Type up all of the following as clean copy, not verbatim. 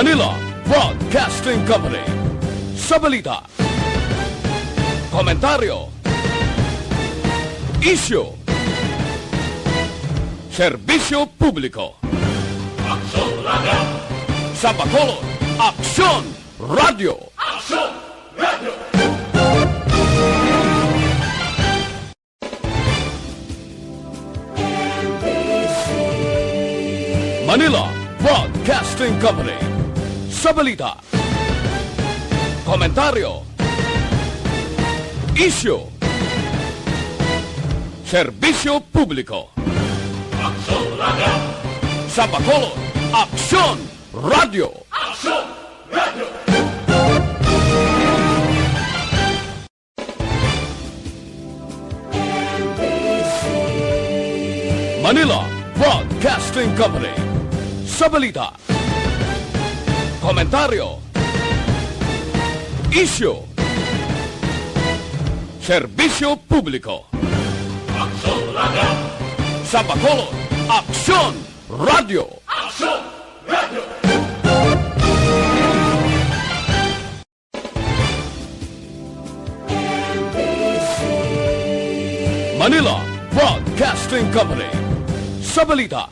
Manila Broadcasting Company. Sa balita, komentaryo, isyu, serbisyo publiko. Aksyon Radio! Sa Bacolod, Aksyon Radio! Aksyon Radio! Manila Broadcasting Company. Sa balita, komentaryo, isyu, serbisyo publiko. Aksyon Radio! Sa Bacolod, Aksyon Radio! Aksyon Radio! Manila Broadcasting Company. Sa balita, komentaryo, isyu, serbisyo publiko. Aksyon Radio! Sa Bacolod, Aksyon Radio! Aksyon Radio! Manila Broadcasting Company. Sa balita,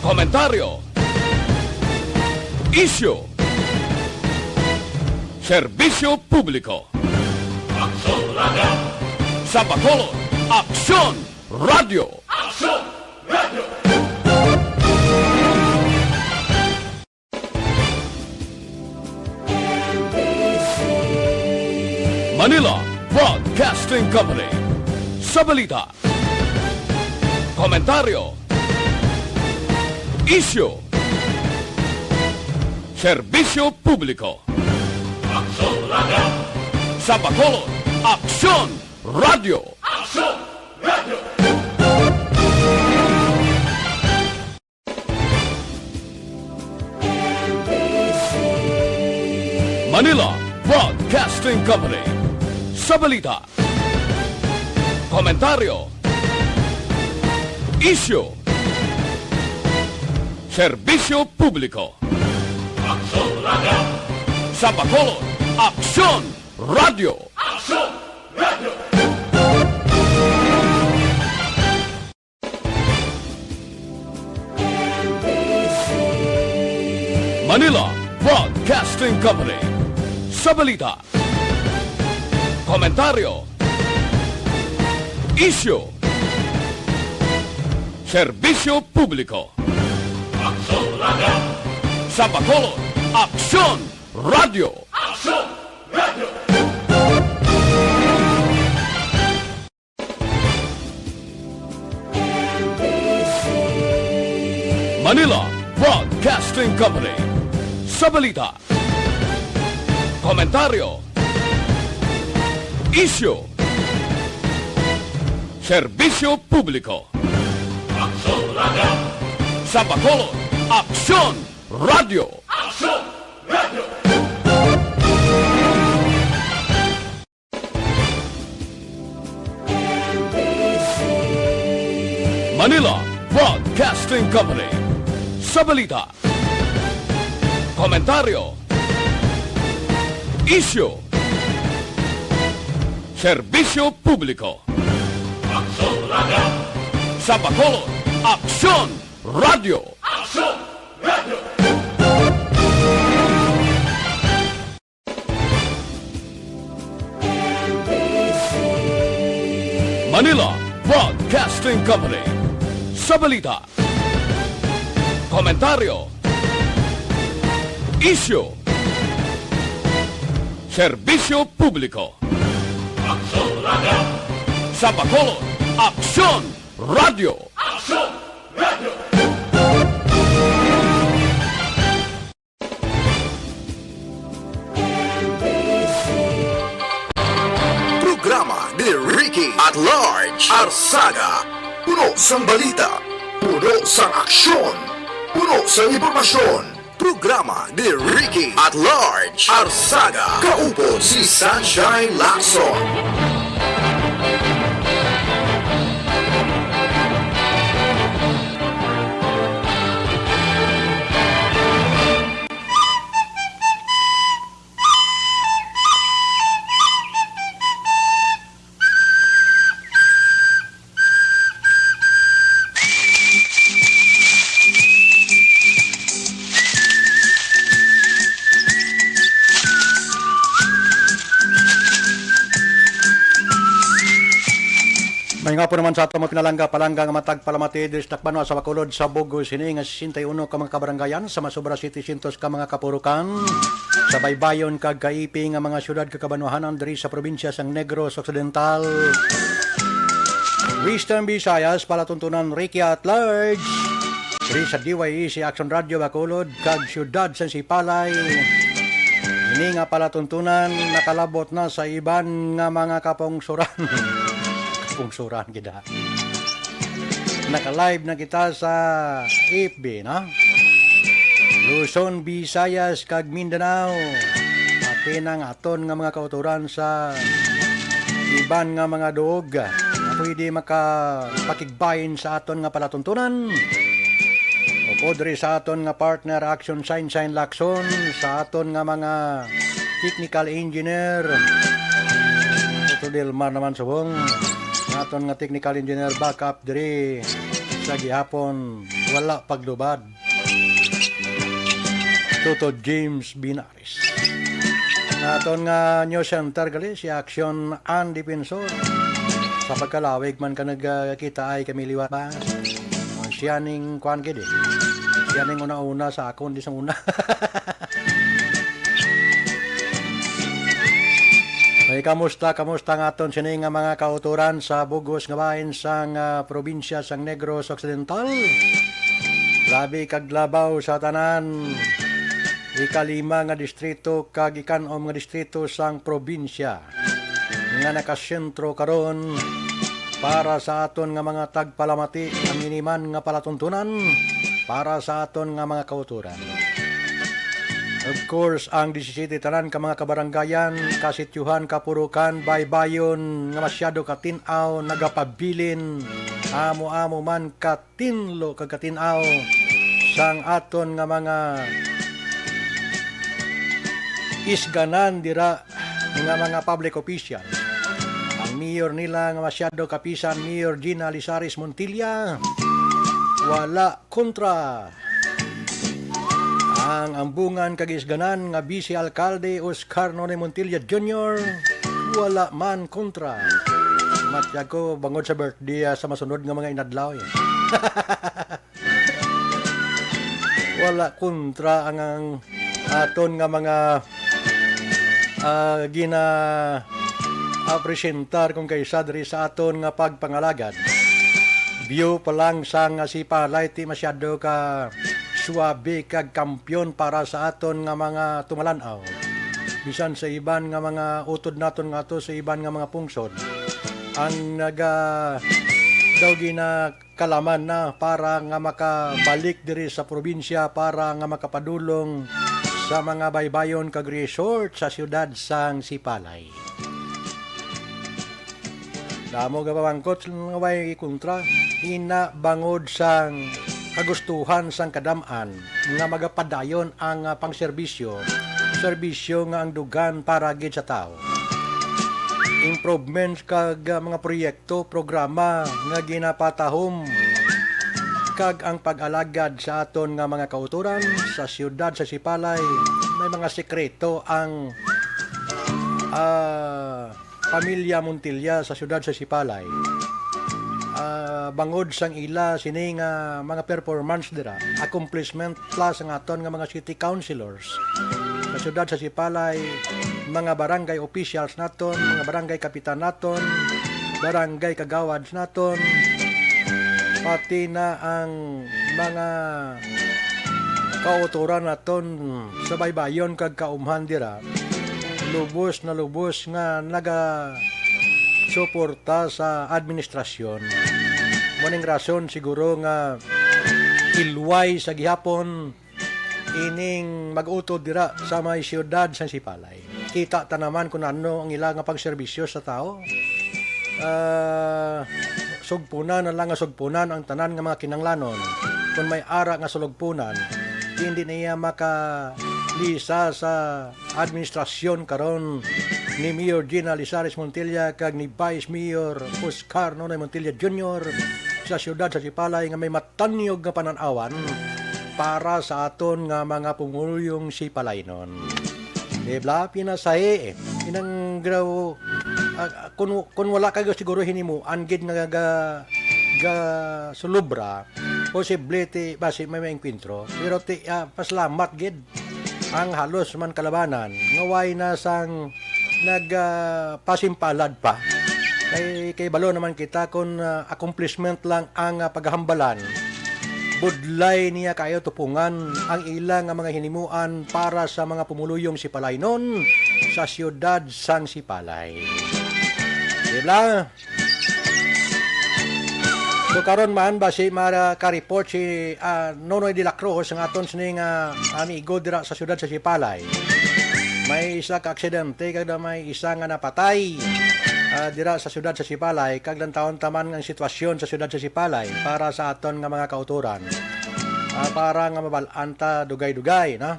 komentaryo, isyu, serbisyo publiko. Aksyon Radio! Sa Bacolod, Aksyon Radio! Aksyon Radio! Manila Broadcasting Company. Sa balita, komentaryo, isyu, serbisyo publiko. Aksyon Radio! Sa Bacolod, Aksyon Radio! Aksyon Radio! Manila Broadcasting Company. Sa balita, komentaryo, isyu, serbisyo publiko. Aksyon Radio! Sa Bacolod, Aksyon Radio! Aksyon Radio! Manila Broadcasting Company. Sa balita, komentaryo, isyu, serbisyo publiko. Aksyon Radio! Sa Bacolod, Aksyon Radio! Aksyon Radio! Manila Broadcasting Company. Sa balita, komentaryo, isyu, serbisyo publiko. Aksyon Radio! Sa Bacolod, Aksyon Radio! Aksyon Radio! Manila Broadcasting Company. Sa balita, komentaryo, isyu, serbisyo publiko. Aksyon Radio! Sa Bacolod, Aksyon Radio! Aksyon Radio! Manila Broadcasting Company. Sa balita, komentaryo, isyu, serbisyo publiko. Aksyon Radio! Sa Bacolod, Aksyon Radio! Aksyon Radio! Programa ni Ricky at Large Arsaga. Puno sang balita, puno sang aksyon, puno sang impormasyon. Programa ni Ricky at Large Arsaga. Kaupo si Sunshine Lacson. May nga po naman sa ato mga palangga nga matag palamati diri sa Tacbanwa sa Bacolod sa Bugos sini nga 61 ka mga kabaranggayan sa Masobra City 100 ka mga kapurukan sa baybayon kag kaipi nga mga syudad kakabanwahanan diri sa probinsya sang Negros Occidental. Western Visayas palatuntunan Ricky at Large diri sa DYEC Action Radio Bacolod kag syudad sang Sipalay. Ini nga palatuntunan nakalabot na sa iban nga mga kapungsuran. Kapungsuran kita. Naka-live na kita sa FB, no? Luzon, Visayas, kag Mindanao. Pati ng aton nga mga kauturan sa iban nga mga duog. Na pwede makapakigbayin sa aton nga palatuntunan. O podre sa aton nga partner Action Sign Lacson, sa aton nga mga technical engineer. Ito Dilmar naman subong. Aton nga technical engineer backup diri sa gihapon wala paglubad. Toto James Binaris. Aton nga news center gali si Action and Defensor. Sa pagkalawig man ka nagkita ay kami liwat ba? Siya ning kuan gid. Siya ning una-una sa akon di sang una. Ay kamusta nga aton sini nga mga kauturan sa Bugos nga bahin sang probinsya sang Negros Occidental. Labi kag labaw sa tanan. Ikalima nga distrito kag ikanom nga distrito sang probinsya. Nga nakasentro karon para sa aton nga mga tagpalamati ang iniman nga palatuntunan para sa aton nga mga kauturan. Of course, ang 17 tanan ka mga kabaranggayan, kasityuhan, kapurukan, baybayon, nga masyado katinaw, nagapabilin, amo-amo man katinlo kagkatinaw, sang aton nga mga isganan dira nga mga public official. Ang mayor nila nga masyado kapisan, Mayor Gina Lizaris Montilla, wala kontra. Ang ambungan kagisganan nga Vice Alcalde Oscar Nonay Montilla Jr. wala man kontra. Matya ko bangod sa birthday sa masunod nga mga inadlaw. Wala kontra ang aton nga mga presentar kung kaysa diri sa aton nga pagpangalagad. View pa lang sang Sipalay ti masyado ka suwabe kag kampyon para sa aton nga mga tumalanaw. Bisan sa iban nga mga utod naton nga to sa iban nga mga pungsod. Ang daw ginakalaman na para nga makabalik diri sa probinsya para nga makapadulong sa mga baybayon kag resort sa siyudad sang Sipalay. Damo ga pamangkot nga way kontra ina bangod sang kagustuhan sang kadaman nga magapadayon ang pangserbisyo nga ang dugan para gid sa tao. Improvements kag mga proyekto, programa nga ginapatahom kag ang pag-alagad sa aton nga mga kauturan sa siyudad sa Sipalay. May mga sekreto ang pamilya Montilla sa siyudad sa Sipalay. Bangod sang ila sini nga mga performance dira, accomplishment plus ang aton nga mga city councilors sa siyudad sa Sipalay, mga barangay officials naton, mga barangay kapitan naton, barangay kagawads naton, pati na ang mga kauturan naton sa baybayon kag kaumhan dira. Lubos nga naga suporta sa administrasyon. Muning rason siguro nga ilway sa gihapon ining mag-utod dira sa may siyudad sa Sipalay. Kita ta naman kung ano ang ilang pagserbisyo sa tao. Sugpunan na lang nga sugpunan ang tanan nga mga kinanglanon. Kung may ara nga sulugpunan, hindi niya makalisa sa administrasyon karon ni Mayor Gina Lizaris Montilla kag ni Vice Mayor Oscar Nonay Montilla Jr. sa siyudad sa Sipalay nga may matanyog nga pananawan para sa aton nga mga pumulong Sipalaynon. Debla pinasahe inang graw kung wala ka siguro hinimuan gid nga ga sulubra, posible ti basi may enkwentro. Pero ti pasalamat gid ang halos man kalabanan ngaway na sang pasimpalad pa. Kay balo naman kita kung accomplishment lang ang paghahambalan. Budlay niya kayo tupungan ang ilang mga hinimuan para sa mga pumuluyong Sipalay nun sa siyudad sang Sipalay. Diba? So karon man basi maka-report si Nonoy de la Cruz ang aton sining amigo dira sa siyudad sa Sipalay. May isa ka aksidente kada may isa nga napatay dira sa siyudad sa Sipalay kag taon taman ang sitwasyon sa siyudad sa Sipalay para sa aton nga mga kauturan. Para nga mabalaan ta dugay-dugay na.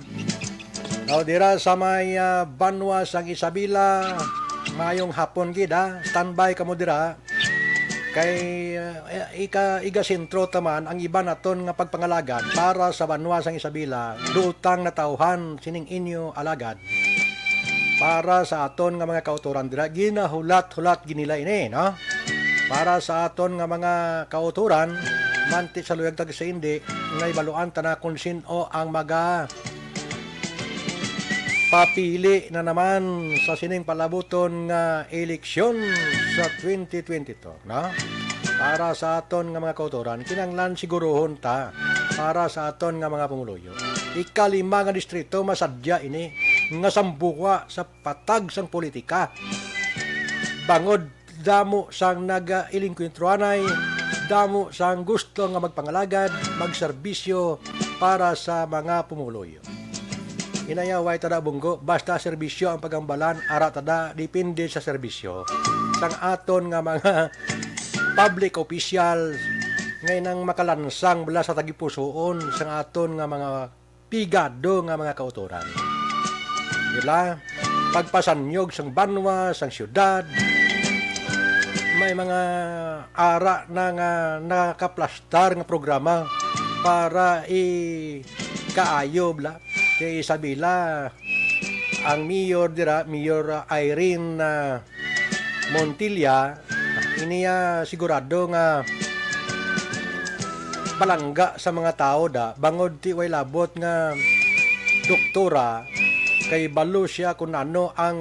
Dira sa may Banwa sang Isabela mayong hapon gid standby kamo dira kay iga sentro taman ang iba naton nga pagpangalagan para sa Banwa sang Isabela duutang na tauhan sining inyo alagad para sa aton nga mga kauturan dira ginahulat-hulat ginila ini no para sa aton nga mga kauturan manti sa luyag tag sa indi nga ibaluan ta na kung sino ang papili na naman sa sining palabuton nga eleksyon sa 2022 no para sa aton nga mga kauturan kinanglan sigurohon ta para sa aton nga mga pumuluyo ikalima nga distrito masadya ini nga sambuwa sa patag sang politika. Bangod damo sang naga-ilingkwentruanay, damo sang gusto nga magpangalagad, magserbisyo para sa mga pumuluyo. Inayaway tada bunggo, basta serbisyo ang pagambalan, ara tada dipindi sa serbisyo. Sang aton nga mga public officials ngay nang makalansang bala sa tagipusoon sang aton nga mga pigado nga mga kauturan. Dila, pagpasanyog sang Banwa, sang siyudad, may mga ara na nga nakaplastar nga programa para kaayo bla. Kay Isabela, ang mayor dira, Mayor Irene Montilla, iniya sigurado nga palangga sa mga tao bangod ti way labot nga doktora kay balo siya kung ano ang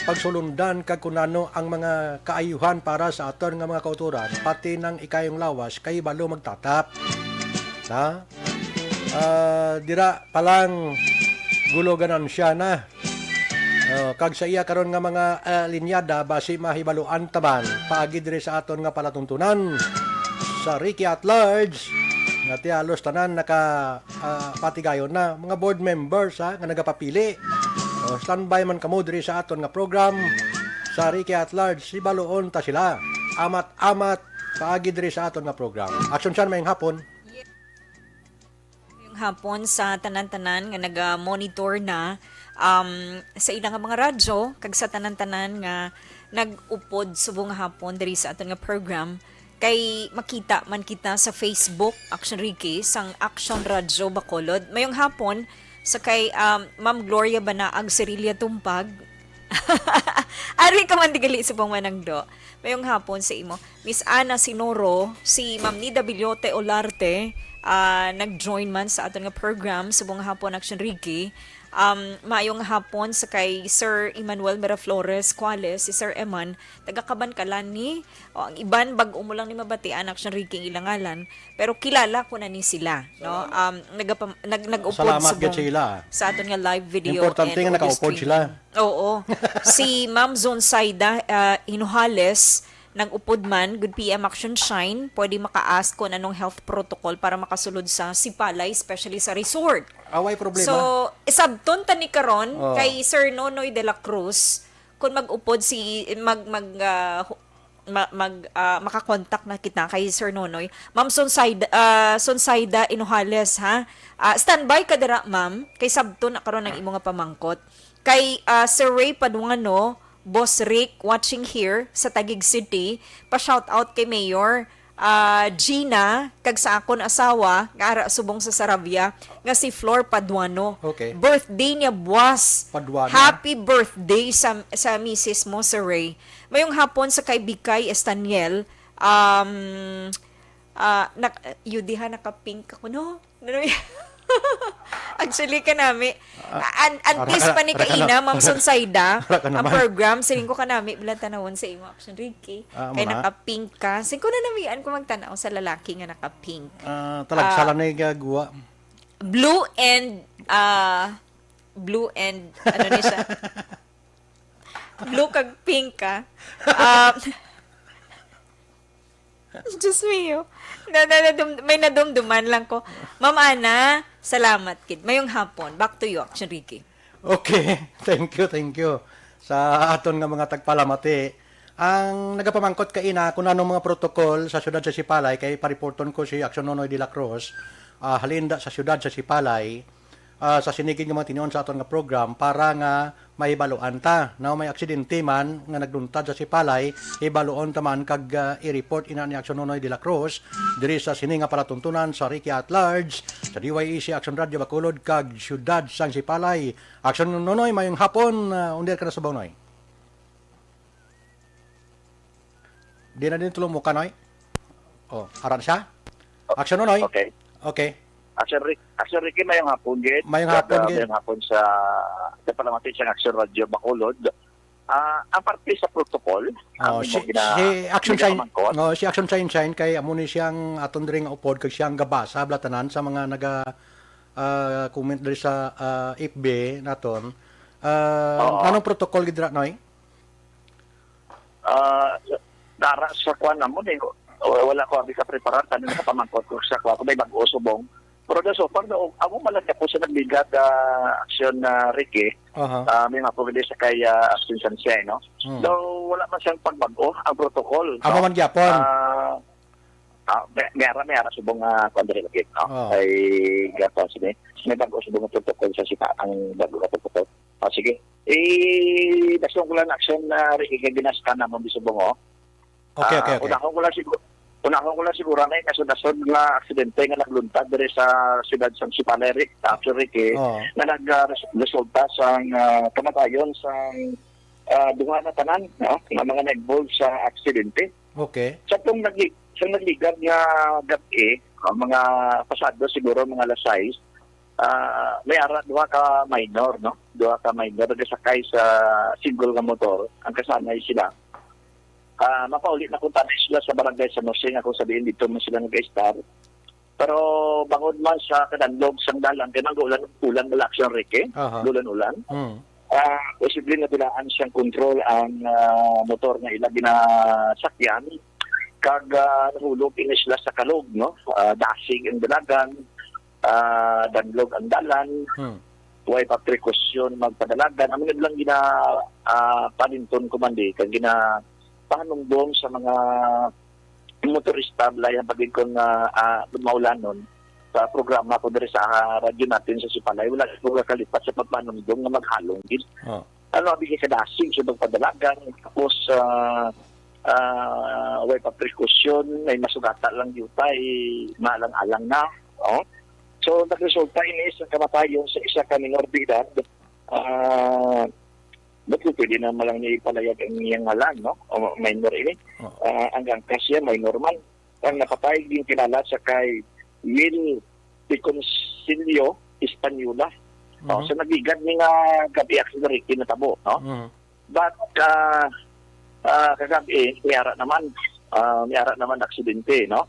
pagsulundan kag kung ano ang mga kaayuhan para sa aton nga mga kauturan pati ng ikayong lawas kay balo magtatap na dira palang guloganan siya na kag sa iya karon nga mga linyada basi mahibaluan taman paagi diri sa aton nga palatuntunan sa Ricky at Large nga ti halos tanan patigayon na mga board members nga nagapapili. Standby man kamo diri sa aton nga program sa Ricky at Large si baloon ta sila. Amat-amat paagi diri sa aton nga program. Action siya mayong hapon. Yung hapon sa tanan-tanan nga naga-monitor na sa ilang mga radyo kag sa tanan-tanan nga nag-upod subong hapon diri sa aton nga program. Kay makita man kita sa Facebook, Action Ricky, sang Action Radyo Bacolod. Mayong hapon, sa kay Ma'am Gloria Banaag Serilia Tumpag. Ari ka man digali sa pangmanangdo. Mayong hapon sa imo. Miss Ana Sinoro, si Ma'am Nida Bilyote Olarte, nag-join man sa aton nga program sa buong hapon Action Ricky. Maayong hapon sa kay Sir Emmanuel Miraflores Cuales, si Sir Eman, taga-Kaban Kalani. Ang iban bag umulang ni mabatian Action Ricky ilangalan, pero kilala ko na ni sila, no? Nag-upod Salamat gid sila. Sa aton nga live video. Importante nga naka-upod sila. Oo. Si Ma'am Zonsaida Inuhales nag-upod man, Good PM Action Shine, pwede maka-ask kung anong health protocol para makasulod sa Sipalay, especially sa resort. Away problema. So, isabton ta ni karon kay Sir Nonoy de la Cruz kung mag-upod makakontak na kita kay Sir Nonoy. Ma'am Sonsaida Inuhales ha. Standby ka dira ma'am kay sabton na karon ang imo nga pamangkot. Kay Sir Ray Padungano, Boss Rick watching here sa Taguig City, pa-shout out kay Mayor Gina kag sa akon asawa nga ara subong sa Saravia nga si Flor Paduano. Okay. Birthday niya buwas. Paduano. Happy birthday sa misis mo, Sir Ray. Mayong hapon sa kay Bikay Estaniel. Yudiha naka-pink ako, no? Actually, kanami. Antis pa ni Kaina, Ma'am Sonsayda, ang program. Siling ko kanami, bilang tanawon sa imo, Action Ricky. Kaya naka-pink ka. Siling ko na namian ko magtanaw sa lalaki nga naka-pink. Talagsala na yung gagawa. Blue and, ano ni siya? Blue kag pink ka. Diyos mio. May nadumduman lang ko. Ma'am Ana, salamat kid. Mayong hapon. Back to you, Action Ricky. Okay. Thank you. Sa aton nga mga tagpalamati. Ang nagapamangkot kaina kung anong mga protokol sa syudad sa Sipalay, kay pariporton ko si Action Nonoy de la Cruz, halinda sa syudad sa Sipalay, sa sinigig nga mga tinuon sa aton nga program para nga maibaluan ta. Now may aksidente man nga nagduntad sa Sipalay, ibaluon ta man kag i-report ina ni Action Nonoy de la Cruz diri sa sini nga palatuntunan sa Ricky at Large, sa DYEC Action Radio Bacolod kag syudad sang Sipalay. Action Nonoy, mayong hapon, under ka na sa Noy. Di na din tulong mo ka, Noy? Oh, haran siya? Action Nonoy? Okay. Action Ricky, mayong hapon, Gid. Mayong hapon sa Palamati sa Action Radio Bacolod. Ang parte sa protocol, si Action Shine kay amo ni siyang aton diri nga upod kag siyang gabasa blatanan sa mga naga comment diri sa FB naton. Anong protocol gid ra, Noy? Dara sa kuan namo ni wala ko abi ka preparar tanan ka pamangkot ko sa kuan ko may bag-o subong. Pero so far amo malagya po sa nagbigat Action Ricky. May mga pwede sa kay Action Sunshine, no? Though wala man siyang pagbago ang protocol. Amo man gyapon. May subong kuan diri lagi, no? Ay gato sige. May bago subong protocol sa sita ang bago ka protocol. Sige. Dasong ko lang Action Ricky kay ginaskan na mo bisubong. Okay. Unahon ko lang siguro na kasud-asod nga aksidente nga nagluntad diri sa siyudad sa Sipalay, Action Ricky, na nagresulta sa kamatayon sa duha na tanan, no? Nga mga nag-involve sa aksidente. Okay. Sa itong nagligad nga gabi, mga pasado siguro mga alas 6, may ara duha ka minor, no? Duha ka minor nagsakay sa single nga motor, ang kasanay sila. Mapaulit na kunta na sila sa barangay sa Nosing, kung sabihin dito man sila nag-star. Pero bangod man sa kanandog sang dalan, kaya nag-ulan na Action Ricky, ulan-ulan. Posible na bilaan siyang control ang motor na ila ginasakyan. Kag nahulog ini sila sa kalog, no? Dasig ang dalagan, danlog ang dalan, huwag pa prekosyon magpadalagan. Ang mga lang paninton kumandi, kag panungdong sa mga motorista layan pagin kong maulanon sa programa ko diri sa radyo natin sa Sipalay. Wala ko kalipat sa pagpanungdong na maghalong din. Abigay kadasig sa pagpadalagan, tapos way pa precaution, may masugata lang yuta, maalang-alang na. So nagresulta ini sa kamatayon sa isa ka minor de edad. Bakit pwede na malang niya ipalayag ang iyang ngalan, no? O minor ini. Hanggang kasya, minor man. Ang napatay din kilala sa kay Will Piconsilio Espanola. So nagigad ni nga gabi accident na tabo, no? But kagabi, mayara naman aksidente, no?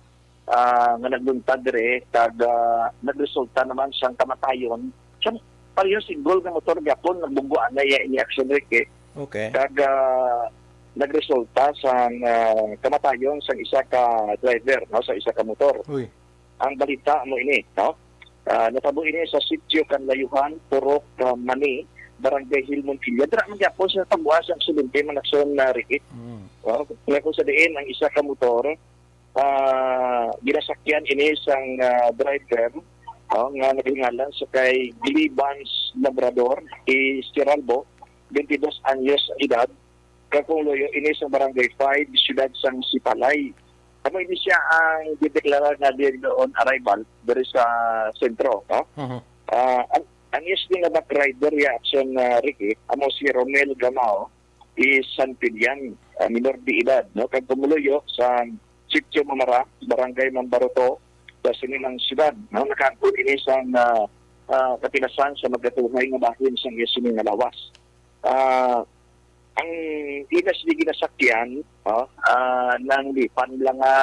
Nga nagluntad dire, kag nagresulta naman siyang kamatayon. Pareho single nga motor gapon nagbungguan na ini Action Ricky. Okay. Kag nagresulta sa kamatayon sa isa ka driver, no, sa isa ka motor. Uy. Ang balita mo ini, no? Natabo ini sa sitio Kanlayuhan, Purok, Mani, Barangay Hilmontilla. Dira man gyapon sa tabuas ang aksidente man Action Ricky. Kung sa diin ang isa ka motor ginasakyan ini sang driver nga naghingalan sa kay Glibans Labrador Estiralbo, 22 anyos edad, kakong loyo ini sa Barangay 5, siyudad sang Sipalay. Amo ini siya ang dideklara nga din on arrival dari sa sentro, no? Mhm. Ang isli nga back rider ya action Ricky, amo si Romel Gamao is San Pilian, minor de edad, no? Kag tumuluyo sa Sitio Mamara, Barangay Mambaroto, sa sininang siyudad, no? Nakaangkot ini sa katilasan sa magkatuhay nga bahin sa isining nga lawas. Ang inas di ginasakyan ng lipan lang nga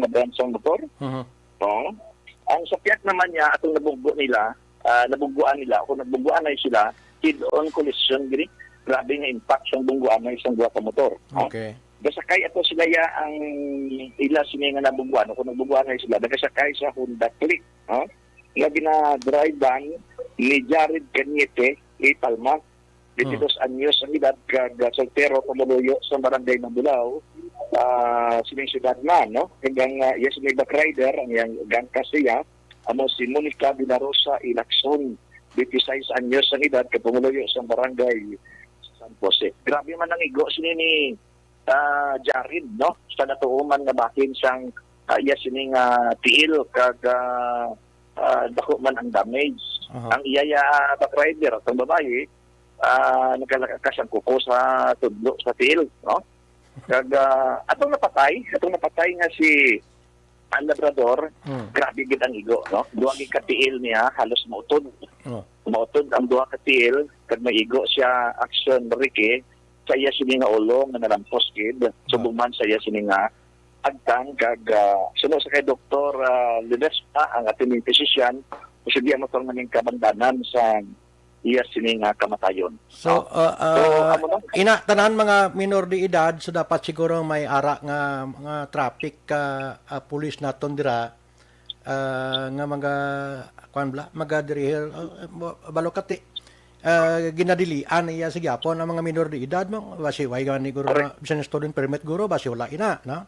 bransong motor. Mhm. No? Ang sakyak naman niya atong nabungguan nila, kung nabungguan na sila, head-on collision gini. Grabe nga impact sa bungguan na isang duwa ka motor. No? Okay. Gasakay ato sila ya ang ila sini nga nabungguan, kung nabungguan na sila, nagasakay sa Honda Click, no? Nga gina-drive ban ni Jared Cañete, Palma, 22 anyos ang edad, kag soltero kumuluyo sa barangay ng Bulao, sining siyudad na, no? Hanggang yes, may back rider, ang yang gangkas siya, amo si Monica Villarosa Ilacson, 26 anyos ang edad, kag kumuluyo sa barangay San Jose. Grabe man ang igo sini ni Jared, no? Sa natuuman nga bahin sang yes, sining tiil, kag dako man ang damage. Ang iyaya back rider, at ang babae, nagkalakas ang kuko sa tudlo sa tiil, no? Kag atong napatay nga si ang Labrador, grabe gid ang igo, no? Duha gid ka tiil niya, halos mautod. Mautod ang duha ka tiil, kag may igo siya action Ricky, sa iya sini nga ulo nga nalampos gid, subuman sa iya sini nga agtang, kag sunod sa kay Dr. Ledesma, ang ating physician, kasi di ang motor nga ning kabandanan sa iya sini nga kamatayon. So, amo na? tanan mga minor de edad, so dapat siguro may ara nga mga traffic police naton dira nga mga dirihel balokati ginadilian iya sa gyapon ang mga minor de edad mo basi way gani guro bisan student permit guro basi wala ina, no?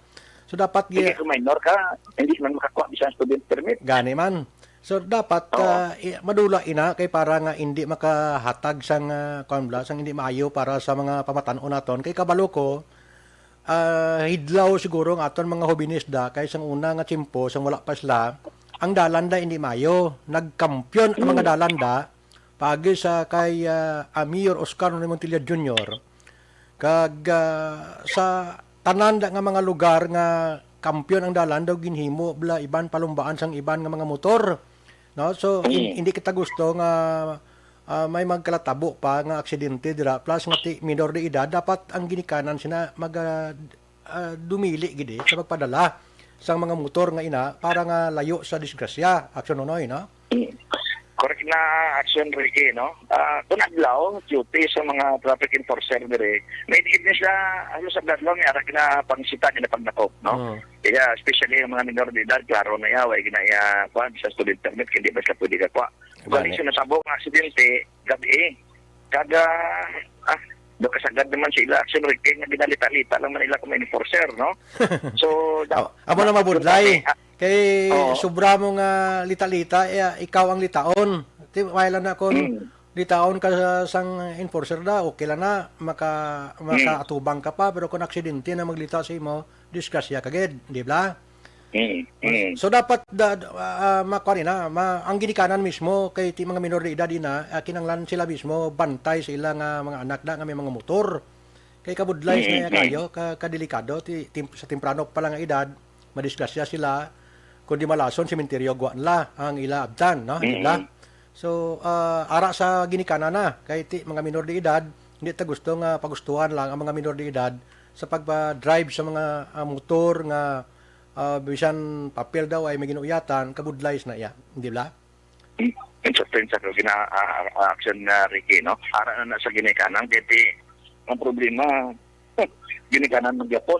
So dapat Kung minor ka, hindi man makakuha bisan student permit. gani man. So dapat madula ina kay para nga hindi makahatag sang sang hindi maayo para sa mga pamatan-o naton kay kabalo ko hidlaw siguro ang aton mga hobinisda kay sang una nga tiyempo sang wala pa sila ang dalanda hindi maayo nagkampyon ang mga dalanda pagi sa kay Mayor Oscar Montilla Jr. kag sa tanan nga mga lugar nga kampyon ang dalan daw ginhimo bla iban palumbaan sang iban nga mga motor, no? So hindi kita gusto nga may magkalatabo pa nga aksidente dira plus nga minor de edad dapat ang ginikanan sina dumili gid sa pagpadala sang mga motor nga ina para nga layo sa disgrasya aksyon nonoy, no? Correct na action Ricky, no? Kung adlaw, duty sa mga traffic enforcer dire, may na sila, sa adlaw, may arak na pangsita nila pagdakop, no? Kaya, especially yung mga minor de edad, klaro na way ginaya, sa student permit, hindi ba sila pwede kakwa. Kung yung sinasabong ng aksidente, gabi kada, kasagad naman sila, action Ricky, nga binalita-lita lang man nila kung may enforcer, no? So, amo na mabudlay. Kay sobra mo nga lita-lita, ikaw ang litaon. Wala na kung litaon ka sang enforcer da, okay lang na, makaatubang ka pa, pero kung aksidente na maglita sa imo, disgrasya kagad, di ba? So dapat ang ginikanan mismo kay ti mga minor de edad na kinanglan sila mismo bantay sa ilang mga anak na nga may mga motor. Kay kabudlay na kayo, kadelikado sa temprano pa lang nga edad, madisgrasya sila. Kundi malason sementeryo guanla ang ila abdan, no? Diba? So ara sa ginikanan na kay mga minor de edad hindi ta gusto nga pagustuhan lang ang mga minor de edad sa pagpa-drive sa mga motor nga bisan papel daw ay may ginuyatan kabudlays na iya, di ba? Sa action na Ricky, no? Ara na sa ginikanan kay ang problema ginikanan ng Japon.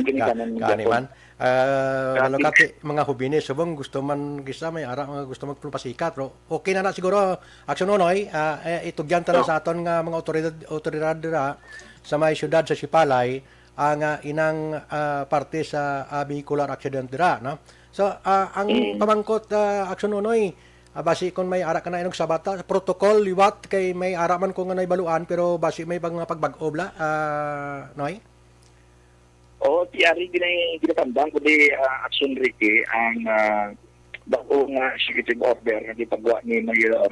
Ginikanan ng Japon. Lalo kati mga hubinis subong gusto man gisa may ara mga gusto magpasikat pero okay na siguro aksyon nonoy itugyan ta na sa aton nga mga otoridad dira sa may syudad sa Sipalay ang inang parte sa vehicular accident dira, no? So ang pamangkot aksyon nonoy basi kon may ara ka na inog sa bata protocol liwat kay may ara man ko nga naibaluan pero basi may pagbag-o bla noy. O tiyari ginatandang kundi Action Ricky ang bagong executive order na gipagawa ni Mayor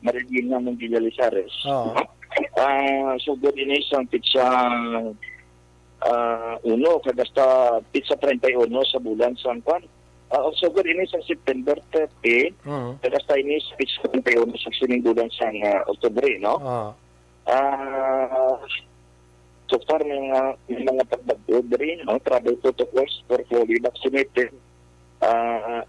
Marilina Montilla Lizares. Oo. So good in isang pizza uno kagasta pizza 31 sa bulan sa kwan. Also good in isang September 30 Mhm. kagasta inis pizza 31 sa sining bulan sa Oktubre, no? Oo. So far may mga pagbagod rin, no? Travel protocols for fully vaccinated,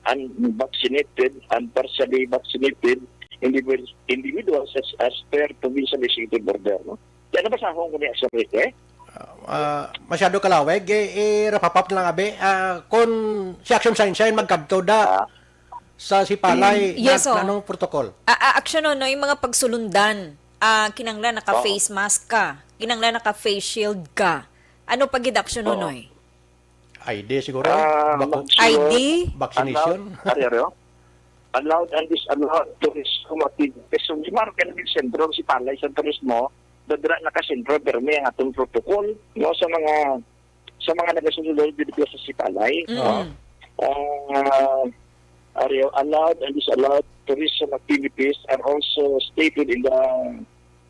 unvaccinated, and partially vaccinated individuals as per provincial executive order, no? Yan na ba sa akong kuni Action Ricky? Masyado kalaweg rapapap lang abe kung si Action Sunshine magkadto da sa Sipalay Yes, oh. nanong protocol. Action no, yung mga pagsulundan. Kinanglan naka-face mask ka. Kinanglan naka-face shield ka. Ano pagid action noy? ID siguro. ID? Vaccination. Allowed and disallowed tourism activities. So, di man ka naging sentro si Palay sa turismo, dadra nakasentro pero may ang atong protocol no sa mga nagasunod dito sa Sipalay. Allowed and disallowed tourism activities are also stated in the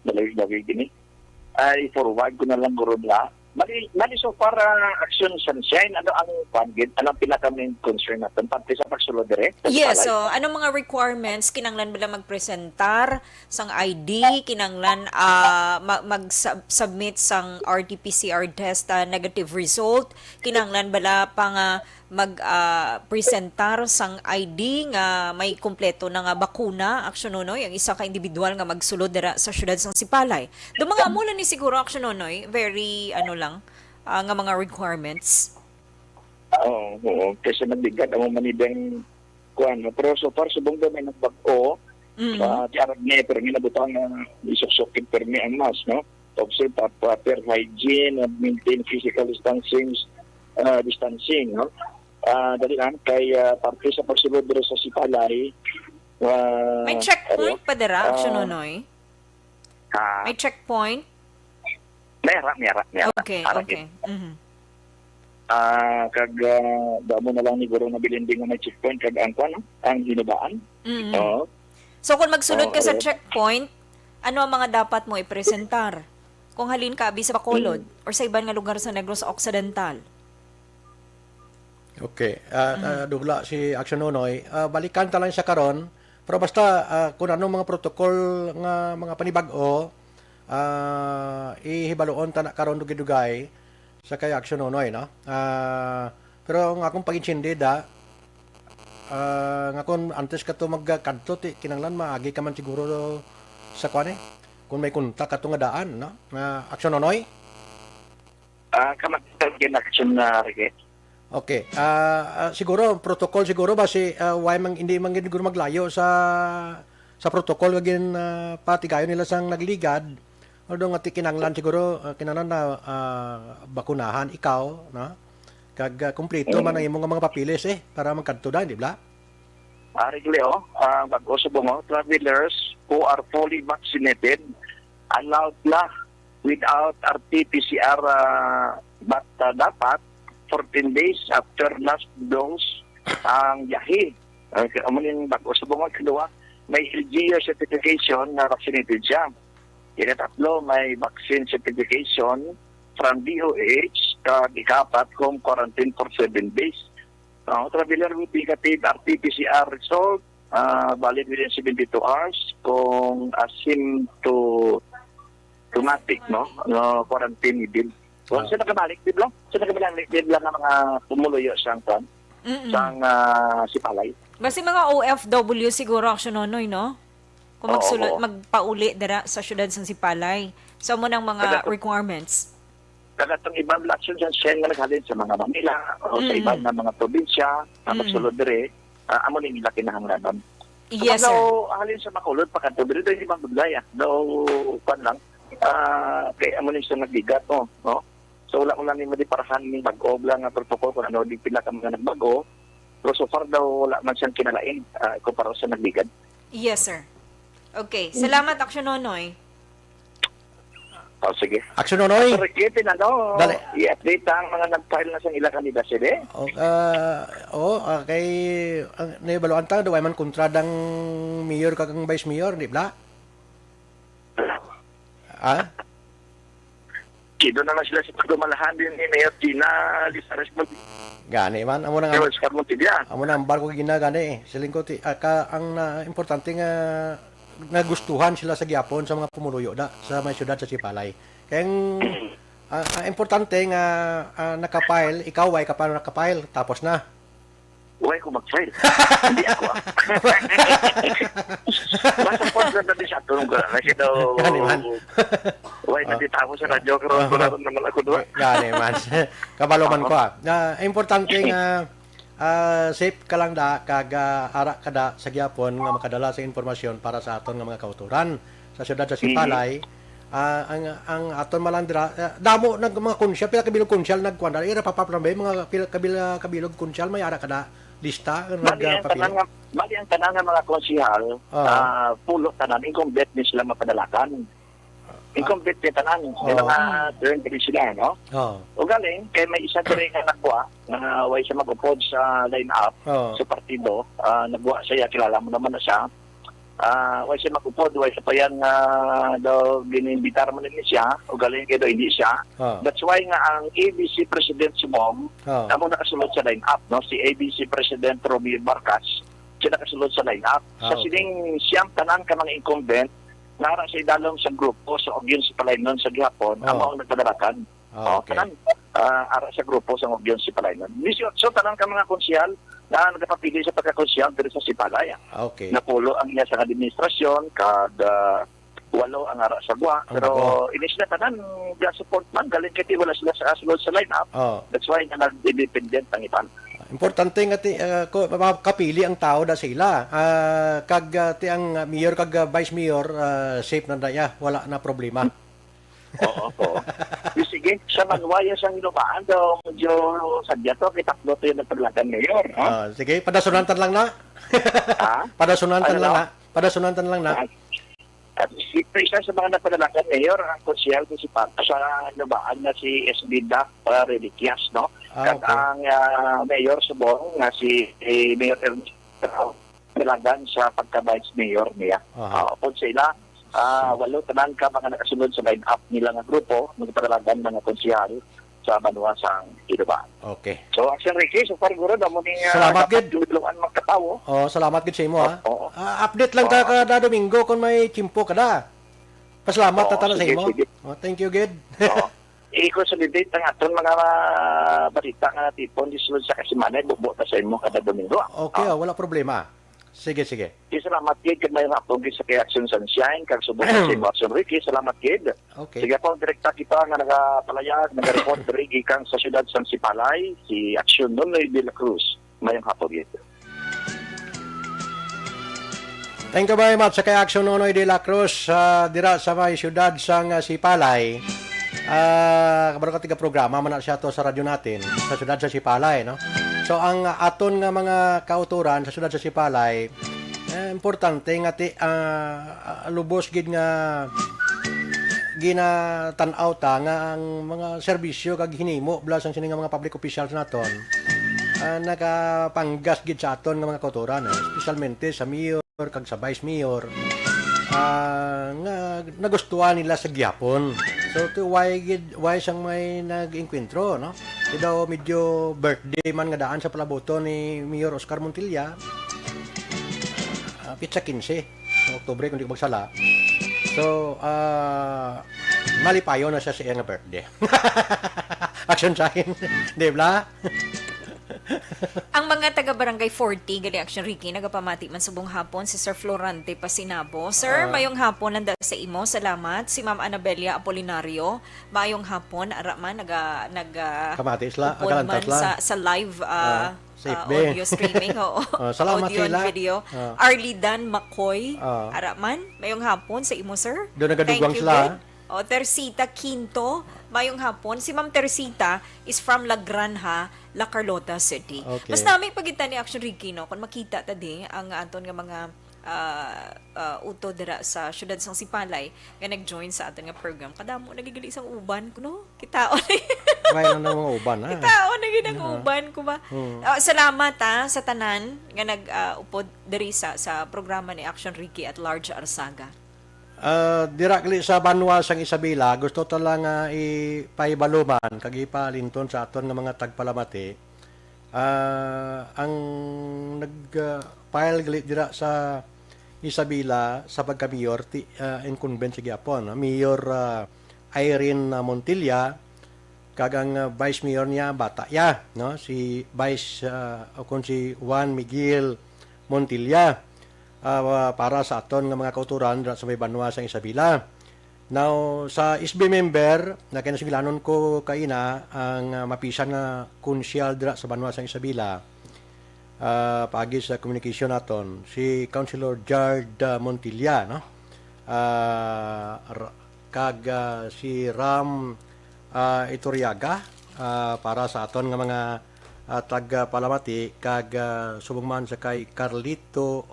dalawig gini. Ay forward ko na lang guro na. Mali so para Action Sunshine, ano ang pangit, anong pinaka-main concern natin pati sa pagsulod direct? Yes, so anong mga requirements kinanglan bala magpresentar sang ID, kinanglan mag-submit sang RT-PCR test negative result, kinanglan bala pang mag-presentar sang ID nga may kumpleto na nga bakuna, Action Nonoy, ang isa ka individual nga magsulod dira sa syudad sang Sipalay. Do mga mula ni siguro Action Nonoy, very nga mga requirements. Oo. Kasi nagbigat ang manibang kuan. Pero so far, subong daw may nagbag-o. Tiarag niya, pero ginabutang na isuksukit pero may ang mask, no? Observe proper hygiene and maintain physical distancing, no? Dali lang, kay parte sa pagsulod dito sa Sipalay. May checkpoint pa dira, Action Nonoy? May checkpoint? Mera. Okay. Kag damo na lang ni Guro na bilinding na may checkpoint kag ang hinubaan. So kung magsunod ka sa checkpoint, ano ang mga dapat mo ipresentar? Kung halin ka abi sa Bacolod or sa ibang nga lugar sa Negros Occidental. Okay. Dugla si Action Nonoy. Balikan ta lang siya karon. Pero basta kung anong mga protocol nga mga panibag-o ihibaloon ta na karon dugay-dugay sa kay Action Nonoy, no? Pero ang akong pag-intindi da nga kung antes ka to magkadto kinanglan maagi ka man siguro sa kwan kung may kontak ka to nga daan, no? Action Nonoy? Kamatag action na Ricky. Okay. Siguro protocol siguro ba si why hindi man gid siguro maglayo sa protocol gagin patigayon nila sang nagligad. Although nga kinanglan siguro kinanglan na bakunahan ikaw, no? Kag kumpleto man ang imong mga papilis para magkadto da, di ba? Arigleo, bago sa bungo, travelers who are fully vaccinated allowed na without RT-PCR but dapat 14 days after last dose ang yahi. Amunin bago sa bungo, kedua, may LGR certification na vaccinated siya. Ikatatlo, may vaccine certification from DOH kag ikapat kung quarantine for 7 days. Traveler with negative RT-PCR result valid within 72 hours kung asymptomatic, no? Quarantine din. Kung sila kabalik, di ba? Sila kabalik, di ba ng mga pumuluyo siyang Sipalay. Basta mga OFW siguro Action Nonoy, no? Kung magpauli dira sa syudad sa Sipalay. So mo ng mga requirements. Kagatong ibang Action Sunshine nga naghalin sa mga Manila o sa ibang na mga probinsya na magsulod dire, amo ning ila kinahanglanon. Yes, sir. So, halin sa Bacolod pakanto dire di ibang budlaya. No, pan lang. Kay amo ning sa nagbigat, no? So wala ko lang ni madiparahan ning bag-o lang nga protocol kung ano di pila ka mga nagbago. Pero so far daw wala man siyang kinalain kumpara sa nagbigat. Yes, sir. Okay. Salamat, Action Nonoy. O, sige. Aksyon Nonoy. Sir Ricky, Dali. i-update ang mga nag-file na sa ilang kandidato, Kay nabaluan ta do ay man kontradang mayor kag ang vice mayor, di ba? Kido naman sila sa pagdumalahan din ni Mayor Gina Lizares Montilla. Gani man amo na Kaya nga. Oscar Montilla. Amo na ang barko ginagani Siling ko ang importante nga nagustuhan sila sa gyapon sa mga pumuluyo da sa may syudad sa Sipalay. Kaya ang importante nga nakapile, ikaw ay kapano nakapile tapos na. Uy, ko mag-file. Hindi ako. Basta po na din siya tulong ko. Kasi daw, Gani man. uy, nandito ako sa radyo. Pero naman ako doon. Gani man. Kabalo man ko. Importante nga safe ka lang da kag ara ka da sa gyapon nga makadala sa informasyon para sa aton nga mga kauturan sa syudad sa Sipalay. Ang aton malandra damo nag mga konsyal pila kabilog konsyal nagkuan ira papaprambe mga pila kabilog konsyal may ara kada lista nagpapil. Bali ang tanan nga mga konsihal, pulo tanan incumbent ni sila mapadalakan. Incumbent ni tanan, mga turn sila, no? O galing, kay may isa diri nga nagwa na way siya mag-upod sa line-up sa partido, nagwa siya, kilala mo naman na siya. Way siya mag-upod, way siya pa yan daw gininbitar mo nila siya, o galing kay daw hindi siya. That's why nga ang ABC President si Mom, amo nakasulod sa line-up, no? Si ABC President Romeo Marcas, siya nakasulod sa line-up. Sa sining siyang tanan ka mga incumbent, nara sa idalom sa grupo sa audience sa Palaynon sa gihapon, amo ang nagpadalakan. Tanan, ara sa grupo sa audience sa Palaynon. So tanan ka mga konsyal na nagpapili sa pagkakonsyal dito sa Sipalay. Napulo ang iya sa administrasyon, kag 8 ang ara sa gwa. Pero inis na tanan, support man, galing kiti wala sila sa asulod sa line-up. That's why nga nag-independent ang ipan. Importante nga kapili ang tao da sila. Kag ti ang mayor kag vice mayor safe na daya, wala na problema. Oo. Sige, sa manwaya sa inubaan daw, medyo sadya to, kitakbo to yung nagpaglagan mayor. Sige, padasunantan lang na. Padasunantan lang na. Padasunantan lang na. At isa sa mga nagpadalakan mayor, ang konsyal ko si Pata sa inubaan na si SB Dac Reliquias, no? Kag ang mayor subong nga si Mayor Ernest Dalagan sa pagka-vice mayor niya. Kung sila, 8 tanan ka mga nakasunod sa line-up nila nga grupo, magpadalagan mga konsyal sa Banwa sa Inubaan. Okay. So, Action Ricky, so far guro, damo ni salamat, Gid. Duluan magkatawo. Salamat gid sa imo ha. Update lang ta kada Domingo kung may chimpo kada. Pasalamat ta sa imo. Thank you, Gid. I-consolidate ang aton mga balita nga tipon di sulod sa Kasimanay, bubo ta sa imo kada Domingo. Okay, wala problema. Sige. Salamat, Gid, kag may rapog sa kay Action Sunshine, kag subok sa imo Action Ricky. Salamat, Gid. Okay. Sige po, direkta kita nga nagapalayag, nagareport diri gikan sa siyudad sa Sipalay, si Action Nonoy de la Cruz. Mayong hapon, Gid. Thank you very much sa kay Action Nonoy de la Cruz dira sa may siyudad sang Sipalay. Kabaro ka tiga programa man na siya to sa radyo natin sa siyudad sa Sipalay, no? So ang aton nga mga kauturan sa siyudad sa Sipalay, importante nga ti lubos gid nga ginatanaw ta nga ang mga serbisyo kag hinimo blas ang sini nga mga public officials naton nakapanggas gid sa aton nga mga kauturan, espesyalmente sa mayor kag sa vice mayor nga nagustuhan nila sa gyapon. So to why sang may nag-enkwentro, no? Daw medyo birthday man nga daan sa palaboto ni Mayor Oscar Montilla. Pitsa 15 Oktubre kung di ko magsala. So malipayo na siya sa iyang birthday. Action sa akin, di ba? Ang mga taga-barangay 40, gali Action Ricky, nagapamati man subong hapon si Sir Florante Pasinabo. Sir, mayong hapon nanda sa imo. Salamat. Si Ma'am Anabelia Apolinario, mayong hapon. Araman, kamatis la, upod man sa live audio streaming. Salamat audio and sila. video. Arlidan McCoy, araman, mayong hapon sa imo, sir. Doon nagadugwang sila. Tersita Quinto, mayong hapon. Si Ma'am Tersita is from La Granja, La Carlota City. Okay. Mas namin pagitan ni Action Ricky, no? Kung makita ta di ang aton nga mga uto dira sa syudad sang Sipalay nga nag-join sa aton nga program. Kadamo nagigali isang uban ko no. Kitaon. May na mga uban ha. Kitaon na ginag-uban ko ba. Salamat sa tanan nga nag-upod diri sa programa ni Action Ricky at Large Arsaga. Directly sa Banwa sang Isabela, gusto ta lang ipaibaluman kag ipalinton sa aton nga mga tagpalamati. Ang nag-file gali dira sa Isabela sa pagka-mayor incumbent si gyapon, Mayor Irene Montilla kag ang vice mayor niya bata ya, no, si Vice o si Juan Miguel Montilla. Para sa aton nga mga kauturan sa may Banwa sa Isabela. Now, sa SB member, na kinasigilanon ko kaina ang mapisan nga konsyal dira sa Banwa sa Isabela, pagi sa communication naton, si Councilor Jard Montilla, no? Kag si Ram Iturriaga, para sa aton nga mga taga-palamati kag subong sa kay Carlito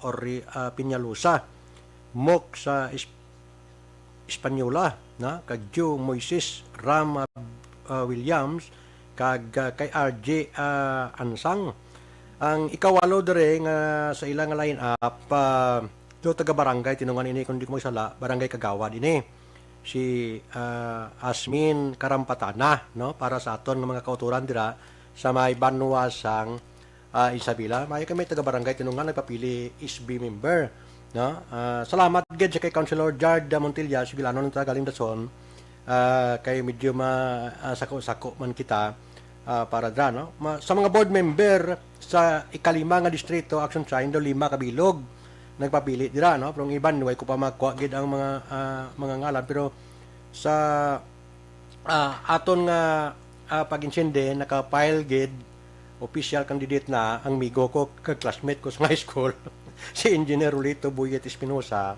Piñalusa Mok sa Espanyola na kag Joe Moises Ram Williams kag kay RJ Ansang. Ang ikawalo dere nga sa ilang line up do taga barangay tinungan ini kundi ko magsala barangay Kagawad ini si Asmin Karampatana, no, para sa aton nga mga kauturan dira sa may Banwa sang Isabela. May kami taga-barangay tinungan nagpapili SB member, no. Salamat gid sa kay Councilor Jard Montilla sigilanon ta galing dason, kay medyo sako-sako man kita para dra, no. Sa mga board member sa ikalima nga distrito Action Sign do 5 kabilog nagpapili dira, no. Pero ang iban way ko pa makuha gid ang mga ngalan, pero sa aton nga pag-insende, naka-file gid official candidate na ang migo ko, classmate ko sa high school, si Engineer Rolito Buyet Espinosa,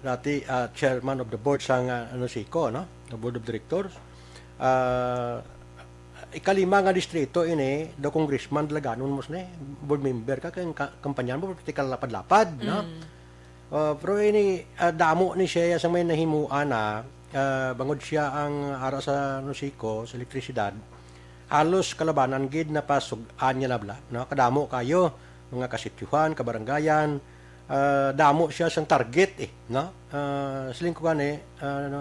dati chairman of the board sa SICO, no? The board of directors. Ikalima nga distrito ini, do congressman Laganon mo board member ka, kaya kampanyan mo, praktikal lapad-lapad, no? Pero ini, damo ni siya sa may nahimuan na, bangod siya ang ara sa Nosico sa elektrisidad, halos kalabanan gid na pasugan niya nabla, no, kadamo kayo mga kasityuhan, kabarangayan, damo siya sang target no, siling ko gani,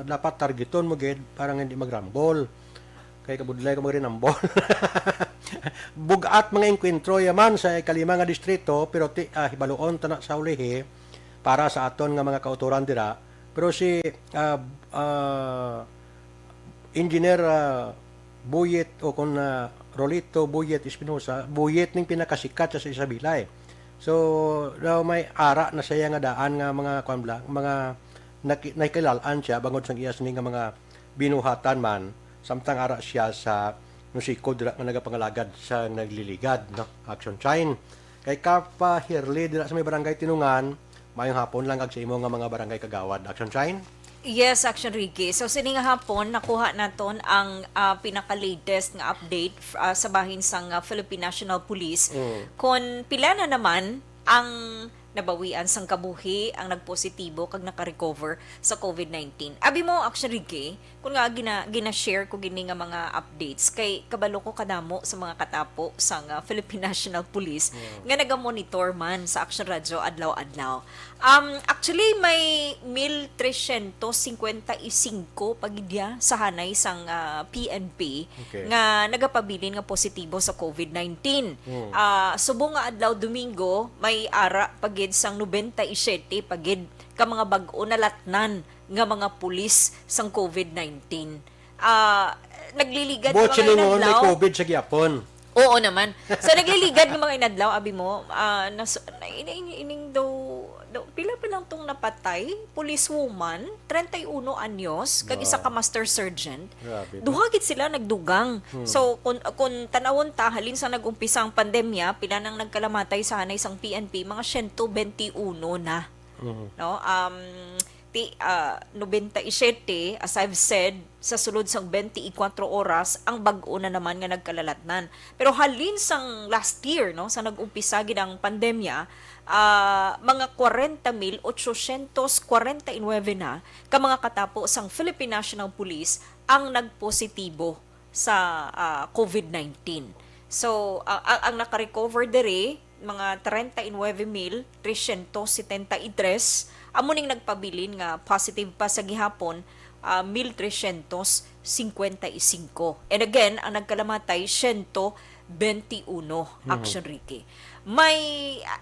dapat targeton mo gid parang hindi magrambol kay kabudlay ka mo rin ambol. Bugat mga enkwentro yaman sa ikalima nga distrito, pero hibaluon ta na sa ulihi para sa aton nga mga kauturan dira. Pero si Engineer Buyet o kung Rolito Buyet Espinosa, Buyet ning pinakasikat sa Isabela So daw may ara na saya nga daan nga mga kuanbla, mga nakikilalaan siya bangod sang iyas ning nga mga binuhatan man, samtang ara siya sa Nosico dira nga nagapangalagad sa nagliligad, no, Action Sign. Kay Kapa Hirli dira sa may barangay Tinungan, mayong hapon lang kag sa imo nga mga barangay Kagawad. Action Sign? Yes, Action Ricky. So sini nga hapon nakuha naton ang pinaka-latest nga update sa bahin sang Philippine National Police kon pila na naman ang nabawian sang kabuhi ang nagpositibo kag naka-recover sa COVID-19. Abi mo, Action Ricky, kung nga gina-share ko gini nga mga updates kay kabalo ko kadamo sa mga katapo sang Philippine National Police nga naga-monitor man sa Action Radio adlaw-adlaw. Actually may 1,355 pagidya sa hanay sang PNP nga nagapabilin nga positibo sa COVID-19. Subong nga adlaw Domingo may ara pagid sang 97 pagid ka mga bag-o na latnan nga mga pulis sang COVID-19. Nagliligad mga inadlaw. May COVID sa gyapon. Oo naman. So nagliligad ng mga inadlaw abi mo ining daw pila pa lang tong napatay, police woman, 31 anyos, kag isa ka master sergeant. Duha gid sila nagdugang. So kung tanawon ta halin sa nag-umpisang pandemya, pila nang nagkalamatay sa hanay sang PNP, mga 121 na. No? 97, as I've said, sa sulod sang 24 oras, ang bag-o na naman nga nagkalalatnan. Pero halin sang last year, no, sa nag-umpisa gid ang pandemya, mga 40,849 na ka mga katapo sang Philippine National Police ang nagpositibo sa COVID-19. So, ang naka-recover dere, mga 39,373, amo ning nagpabilin nga positive pa sa gihapon, 1,355. And again, ang nagkalamatay, 121, Action Ricky. May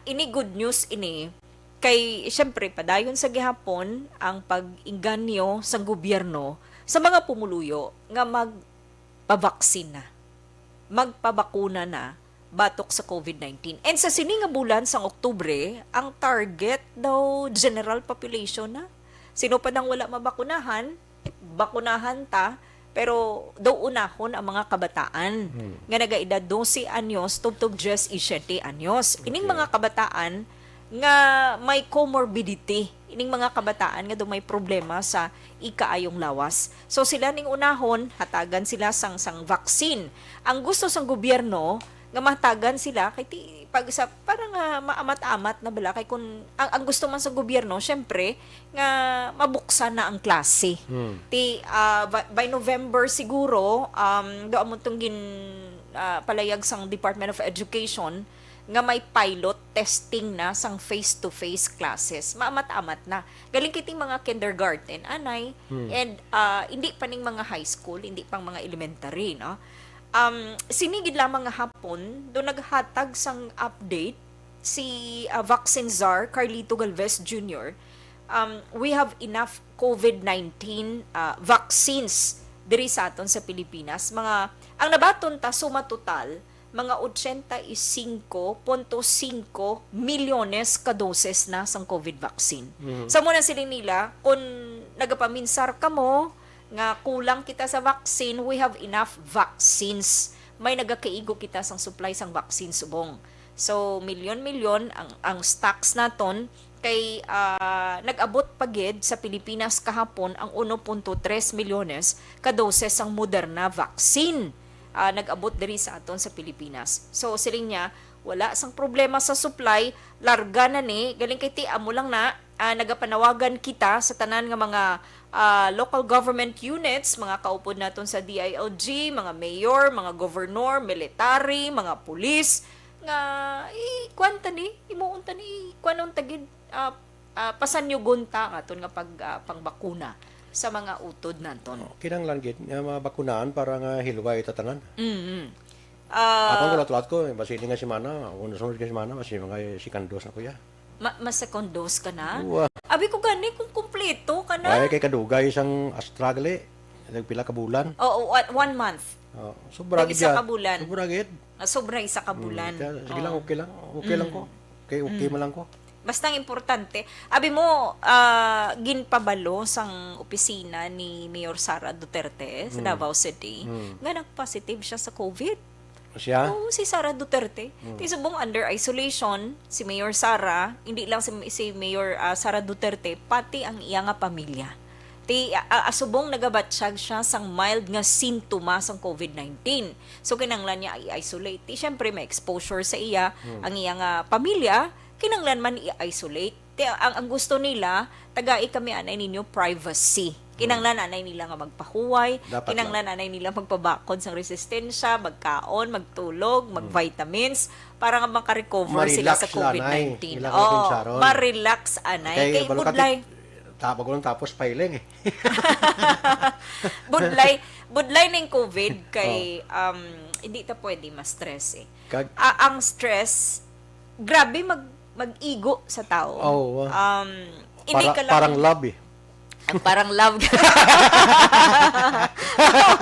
ini good news ini, kay syempre padayon sa gihapon ang pag-inganyo sa gobyerno sa mga pumuluyo nga magpabaksin na, magpabakuna na batok sa COVID-19. And sa sini nga bulan sang Oktubre, ang target daw general population na. Sino pa nang wala mabakunahan, bakunahan ta, pero daw unahon ang mga kabataan nga nagaedad 12 anyos tubtog 17 anyos. Ining mga kabataan nga may comorbidity, ining mga kabataan nga daw may problema sa ikaayong lawas. So sila ning unahon, hatagan sila sang vaccine. Ang gusto sang gobyerno nga mahatagan sila kay pag sa parang maamat-amat na bala kay kun ang gusto man sa gobyerno syempre nga mabuksan na ang klase. By November siguro do amon tong palayag sang Department of Education nga may pilot testing na sang face-to-face classes. Maamat-amat na. Galing kiting mga kindergarten, anay, and hindi pa ning mga high school, hindi pang mga elementary, no? Sinigid lamang nga hapon, do naghatag sang update si vaccine czar Carlito Galvez Jr. We have enough COVID-19 vaccines diri sa aton sa Pilipinas. Ang nabaton ta suma total mga 85.5 milyones ka doses na sang COVID vaccine. Sa muna sila nila, kung nagapaminsar ka mo, nga kulang kita sa vaccine, we have enough vaccines. May nagakaigo kita sang supply sang vaccine subong. So, milyon-milyon ang stocks naton kay nag-abot pagid sa Pilipinas kahapon ang 1.3 milyones ka doses sang Moderna vaccine. Nag-abot diri sa aton sa Pilipinas. So, siling niya, wala sang problema sa supply, larga na ni, galing kay ti amo lang na, nagapanawagan kita sa tanan nga mga local government units, mga kaupod naton sa DILG, mga mayor, mga governor, military, mga pulis, nga kwanta ni, imuunta ni, kwanon tagid, pasanyugon ta katon nga pangbakuna sa mga utod naton. Kinanglan gid nga mabakunaan para nga hilway tatanan. Ah, Atong tulat ko, basi nga si Mana, sunod ka si Mana, basi mga sikandos na kuya. mas second dose ka na? Uwa. Abi ko gani kung kumpleto ka na. Ay kay kadugay isang astragle, nagpila ka bulan. Oo, 1 month. Sobra gid. Isa ka bulan. Sobra gid. Sobra isa ka bulan. Sige lang, okay lang. Okay lang ko. Okay man lang ko. Basta ang importante, abi mo, ginpabalo sang opisina ni Mayor Sara Duterte sa Davao City, nga nag-positive siya sa COVID. Siya? Oo, si Sara Duterte. Ti subong under isolation, si Mayor Sara, hindi lang si Mayor Sara Duterte, pati ang iya nga pamilya. Ti asubong nagabatsyag siya sang mild nga sintomas sang COVID-19. So kinanglan niya i-isolate. Ti syempre may exposure sa iya, ang iya nga pamilya, kinanglan man i-isolate. Ang gusto nila, tagai kami anay ninyo privacy. Kinanglan anay nila nga magpahuway, Dapat kinanglan anay nila magpabakod sang resistensya, magkaon, magtulog, mag-vitamins, para nga makarecover sila sa COVID-19. Ma-relax anay. Kay budlay. Tapos pailing eh. budlay ng COVID kay hindi ta pwede ma-stress eh. Ang stress, grabe mag-igo sa tao. Oh, Hindi ka lang, parang love eh. Parang love.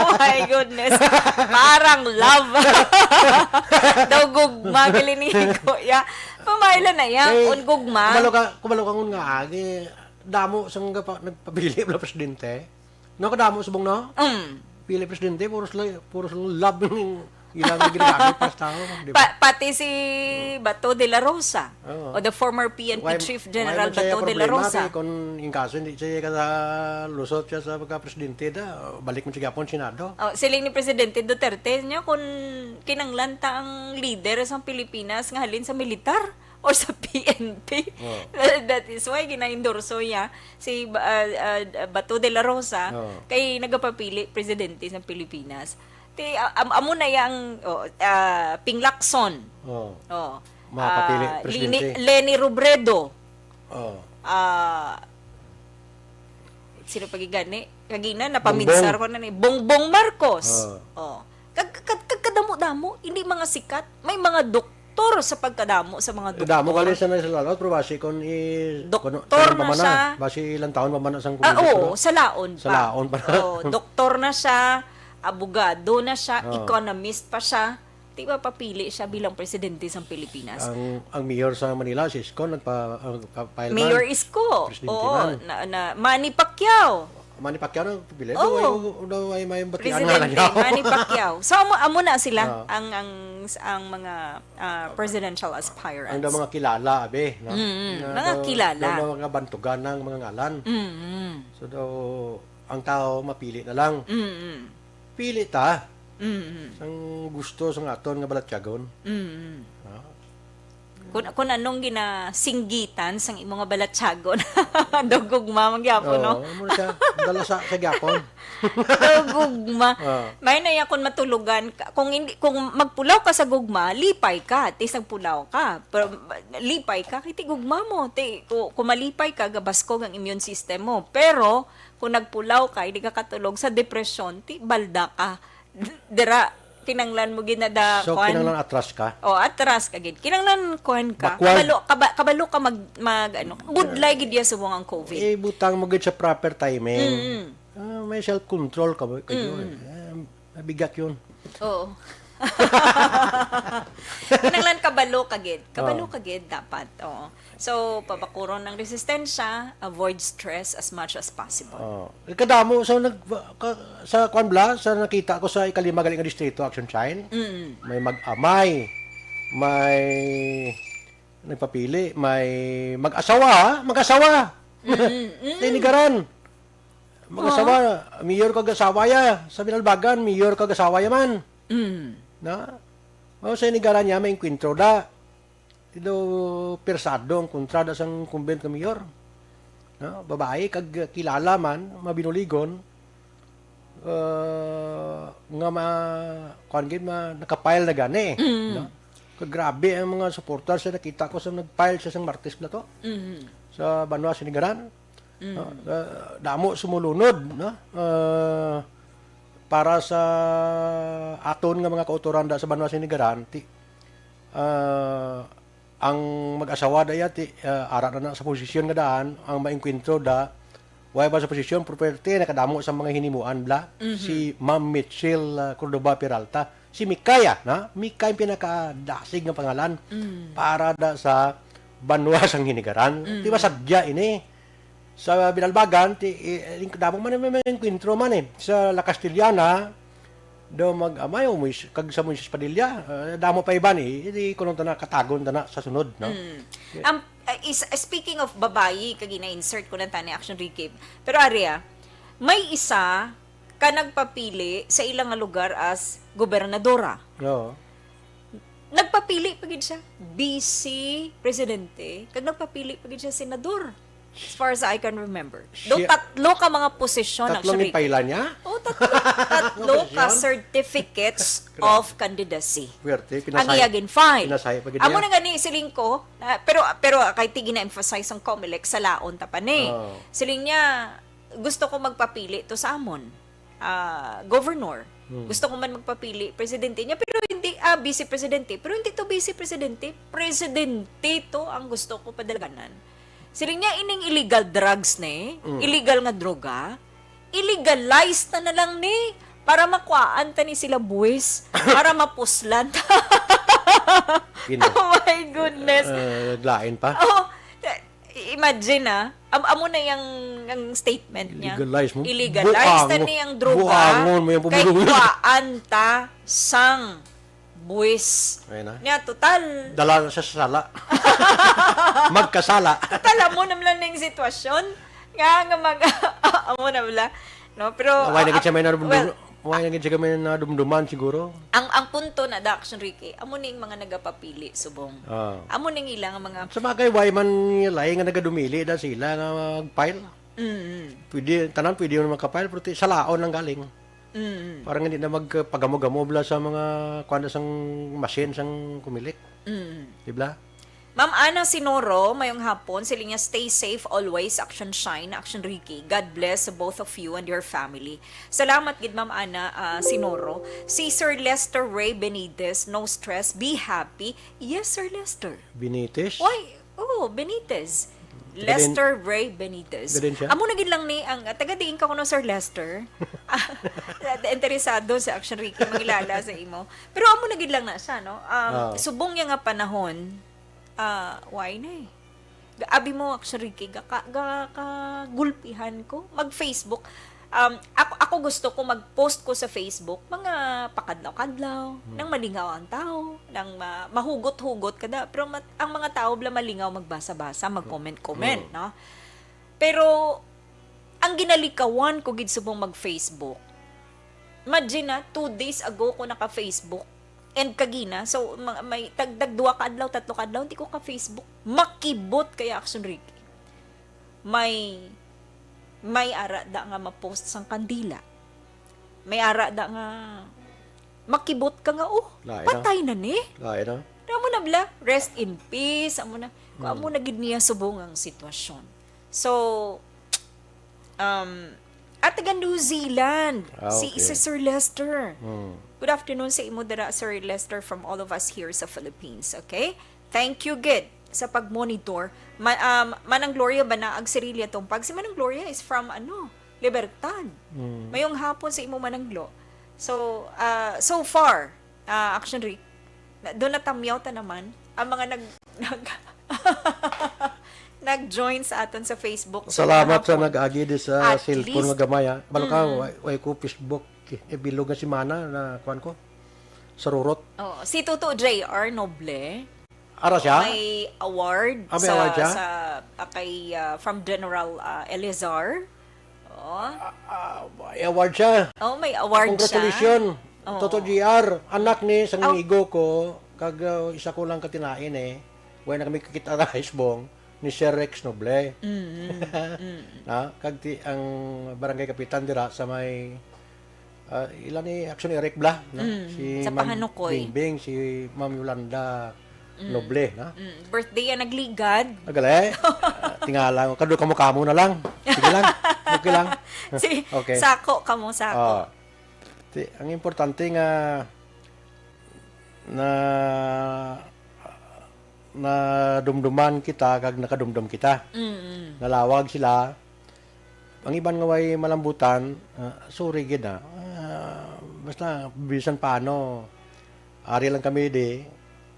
Oh my goodness. Parang love. Daw gugma kilini ko. Ya, pamayla na yan. Un gugma. Kumalo ka ngun nga agi. Damo sang nagpabili ng presidente. No kadamo subong no? Pili presidente puro sila love ng Ilang na ginagamit pa sa tao, di ba? Pati si Bato de la Rosa, Oo. o the former PNP Chief General man siya Bato de la problema, Rosa. kung in kaso hindi siya ka sa lusot siya sa pagka-presidente balik mo siya Japon, Senado. Oh, siling ni Presidente Duterte niya kung kinanglanta ang leader sa Pilipinas nga halin sa militar or sa PNP. Oh. That is why gina-endorso niya si Bato de la Rosa Oh. kay nagapapili presidente sa Pilipinas. Amo na yang Ping Lacson. Oh. Oh. Makapili, presidente. Leni Robredo. Oh. Sino pagigani? Kagina napaminsar ko na ni Bongbong Marcos. Oh. Kadamo-damo, hindi mga sikat, may mga doktor sa pagkadamo sa mga doktor. Damo kali sa lalot, pero basi kung Doktor na siya. Basi ilang taon pa man sa Oo, sa laon pa. Sa laon pa. Doktor na siya, abogado na siya, Oo. economist pa siya. Di ba papili siya bilang presidente sa Pilipinas? Ang mayor sa Manila, si Isko, nagpa-file Mayor Isko. Presidente Oo, man. Manny Pacquiao. Manny Pacquiao nang pabili. Oo. Daw ay may batian nga Presidente niya. Manny Pacquiao. So amo na sila Oo. ang mga presidential aspirants. Ang daw mga kilala, abe. No? mga kilala. Daw mga bantugan ng mga ngalan. Mm-hmm. So daw, ang tao mapili na lang. Mm-hmm. Pili ta. Mm-hmm. Ang gusto sa aton nga balatyagon. Mm-hmm. Kung anong ginasinggitan sang imong nga balatsagon. Dugugma magyapon no. Mo siya dala sa gyapon. Dugugma. May na yan kung matulugan ka. Kung magpulaw ka sa gugma, lipay ka. Tis nagpulaw ka. Pero lipay ka, kiti gugma mo. Kung malipay ka, gabaskog ang immune system mo. Pero kung nagpulaw ka, hindi ka katulog sa depresyon, balda ka. Dira kinanglan mo ginada So kinanglan atras ka. Atras ka gid. Kinanglan kuan ka. Backward. Kabalo ka mag budlay gid ya subong ang COVID. Butang mo gid sa proper timing. May self-control ka ba kayo. Mabigat yun. Oo. Kinanglan kabalo ka gid. Kabalo ka gid dapat. Oo. So pabakuron ng resistensya, avoid stress as much as possible. Kadamo sa kwan bla sa nakita ko sa ikalima galing nga distrito Action Sign. May mag-amay, may nagpapili, may mag-asawa. Tinigaran. Mag-asawa, mayor kag asawa ya. Sa Binalbagan, mayor kag asawa ya man. Na? Sa inigaran niya may enkwentro da. Ito persado ang kontrada sang kumbent ka mayor. No? Babae kag kilala man mabinuligon nga nakapile na gani. No? Kag grabe ang mga supporters sa nakita ko sa nagpile siya sang Martes na to. Sa Banwa Sinigaran. No? Damo sumulunod, no? Para sa aton nga mga kautoran da sa Banwa Sinigaran, ang mag-asawa da yati ara na sa posisyon nga daan ang maengkwentro da way ba sa posisyon property nakadamo sa mga hinimuan bla si Ma'am Mitchell Cordoba Peralta si Mikaya na Mikay pinakadasig nga pangalan para da sa Banwa sang Hinigaran di ba sadya ini sa Binalbagan damo man may enkwentro man sa La Castellana do mag-amay kag sa Moises Padilla damo pa iban hindi kuno ta na katagon ta na sa sunod no. Speaking of babayi kag ina-insert ko lang tani action recap. Pero Aria, may isa ka nagpapili sa ilang nga lugar as gobernadora. No. Nagpapili pagid siya vice presidente kag nagpapili pagid siya senador. As far as I can remember. Do tatlo ka mga posisyon Tatlong actually. ipailan niya? Tatlo ka certificates of candidacy. Puwerte, Ang iyagin fine. Pinasay pa gid Amo niya. na gani siling ko, pero kay tigi na emphasize ang COMELEC sa laon ta pa ni. Siling niya gusto ko magpapili to sa amon. Governor. Gusto ko man magpapili presidente niya pero hindi vice presidente, pero hindi to vice presidente, presidente to ang gusto ko padalganan. Siling niya ining illegal drugs ni, illegal nga droga, illegalize na lang ni para makuhaan ta ni sila buwis, para mapuslan. Oh my goodness. Lain pa. Imagine amo na yung statement niya. Illegalize mo. Illegalize na niyang droga. Buangon mo yung Kay pumulong. kuhaan ta sang buwis. Ayun na. Nya total. Dala na siya sa sala. Magkasala. Total amo na lang ning sitwasyon. Nga mag amo na bala. No, pero Why naging siya may well, nadumduman siguro? ang punto na da Action Ricky, amo ning mga nagapapili subong. Ah. Amo ning ilang mga Sa bagay, why man laing nga nagadumili na sila nga mag-file? Tanan pwede naman makapile, pero sa laon lang galing. Parang hindi na magpagamo-gamo bla sa mga kuwanda sang machine sang kumilik. Diba? Ma'am Ana Sinoro, mayong hapon, sila niya stay safe always, Action Shine, Action Ricky. God bless both of you and your family. Salamat gid Ma'am Ana Sinoro. Si Sir Lester Ray Benitez, no stress, be happy. Yes, Sir Lester. Benitez? Why? Oh, Benitez. Lester Ray Benitez. Gadin siya? Amo na gid lang ni ang taga-diin ka kuno Sir Lester. Interesado sa Action Ricky mangilala sa imo. Pero amo na gid lang na siya no. Subong niya nga panahon why na eh. Abi mo actually gulpihan ko mag-Facebook. Ako gusto ko mag-post ko sa Facebook mga pakadlaw-kadlaw, nang malingaw ang tao, nang mahugot-hugot kada, pero ang mga tao bla malingaw magbasa-basa, mag-comment-comment, no? Pero ang ginalikawan ko gid subong mag-Facebook. Imagine na 2 days ago ko naka-Facebook and kagina, so may tagdag 2 kadlaw, 3 kadlaw, hindi ko ka-Facebook. Makibot kaya Action Ricky. May ara da nga ma-post sang kandila. May ara da nga makibot ka nga, Lain patay na ni. Lain na. Amo na bla, rest in peace, amo na. Amo na gid niya subong ang sitwasyon. So, at taga New Zealand, si Sir Lester. Good afternoon sa imo dara, Sir Lester, from all of us here sa Philippines, okay? Thank you, Gid, sa pag-monitor. Manang Gloria ba na agsirilya tong pag? Si Manang Gloria is from, Libertad. Mayong hapon sa imo Manang Glo. So, so far, Action Rick, doon natamyaw ta naman, ang mga nag-join sa aton sa Facebook. So, Salamat sa hapon. nag-agi di sa At cellphone least- nga gamay. Balo ka, way ko Facebook. Bilog nga si Mana na kuan ko. Sa rurot. Oh, si Tuto JR Noble. Ara siya? May award May award siya? kay from General Elizar. Oh. May award siya. Oh, may award Congratulations. siya. Oo. Toto GR, anak ni sang igo ko, kag isa ko lang katinain Way na kami kikita na isbong ni Sir Rex Noble. Na kag ang barangay kapitan dira sa may ilan ni Action Eric Bla, no? Si Sa Ma'am Pahanukoy. Bingbing, si Ma'am Yolanda Noble, na? Birthday yan nagligad. Agale, tingala ko. Kado kamo na lang. Sige lang. Okay lang. Si Okay. Sako kamo Sako. Ang importante nga na dumduman kita kag nakadumdum kita. Nalawag sila. Ang iban nga way malambutan, sorry gid na. Basta bisan paano. Ari lang kami di.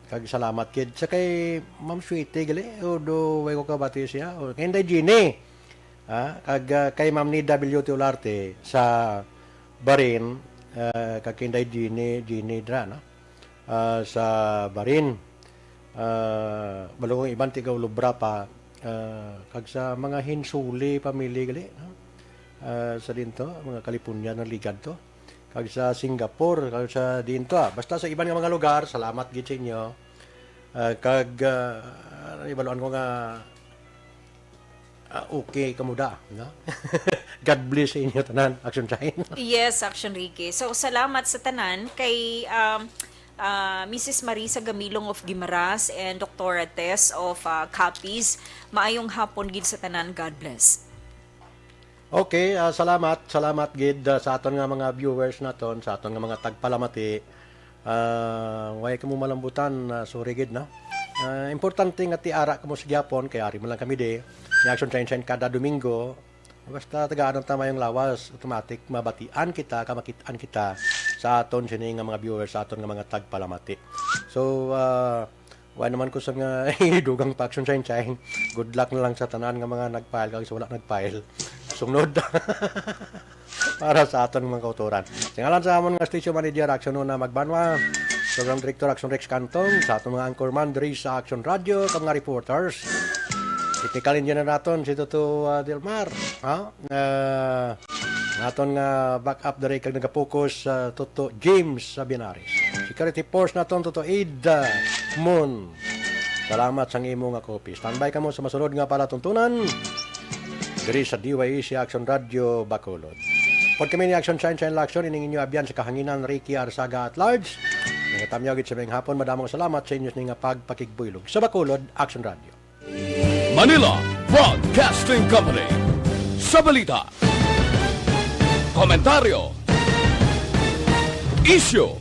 Kag salamat kid. Sa kay Ma'am Sweetie gali, do way ko kabati siya. O kay Inday Gini. Kag kay Ma'am ni WT Olarte sa Barin, kag kay Inday Gini dra no. Sa Barin. Balong ibang tigaw lubra pa. Kag sa mga hinsuli pamilya gali, no? Sa dinto, mga California ng ligad to. Kag sa Singapore, kag sa dinto. Basta sa ibang nga mga lugar, salamat gid sa inyo. Kag ibaluan ko nga okay kamuda, no? God bless sa inyo tanan, Action Shine. Yes, Action Ricky. So, salamat sa tanan kay Mrs. Marisa Gamilong of Guimaras and Dr. Tess of Capiz. Maayong hapon gid sa tanan. God bless. Okay, salamat gid sa aton nga mga viewers naton, sa aton nga mga tagpalamati. Way kamo malambutan, sorry gid no. Importante nga tiara kamo sa gyapon kay ari man lang kami di. Ni Action Shine kada Domingo. Basta tagaan tama yung lawas, automatic mabatian kita, kamakitaan kita sa aton sini nga mga viewers, sa aton nga mga tagpalamati. So, wala naman ko sa nga dugang pa Action Shine. Good luck na lang sa tanan nga mga nagfile kag wala nagfile. Sunod. Para sa aton mga kauturan. Singalan sa amon nga station manager Action na magbanwa. Program Director Action Rex Cantong, sa atong mga anchorman diri sa Action Radio, kag mga reporters. Technical engineer naton si Toto Delmar, ha? Naton nga backup diri kag nagapokus sa Toto James Sabinaris. Security force naton Toto Aid Moon. Salamat sa imo nga copy. Standby ka mo sa masunod nga para tuntunan diri sa DYEC Action Radio Bacolod. Pag kami ni Action Shine Action, ining inyo abyan sa kahanginan Ricky Arsaga at large. Nangatamyaw gid sa mayong hapon, madamong salamat sa inyo nga pagpakigbuyog sa Bacolod Action Radio. Manila Broadcasting Company. Sa balita, komentaryo, issue,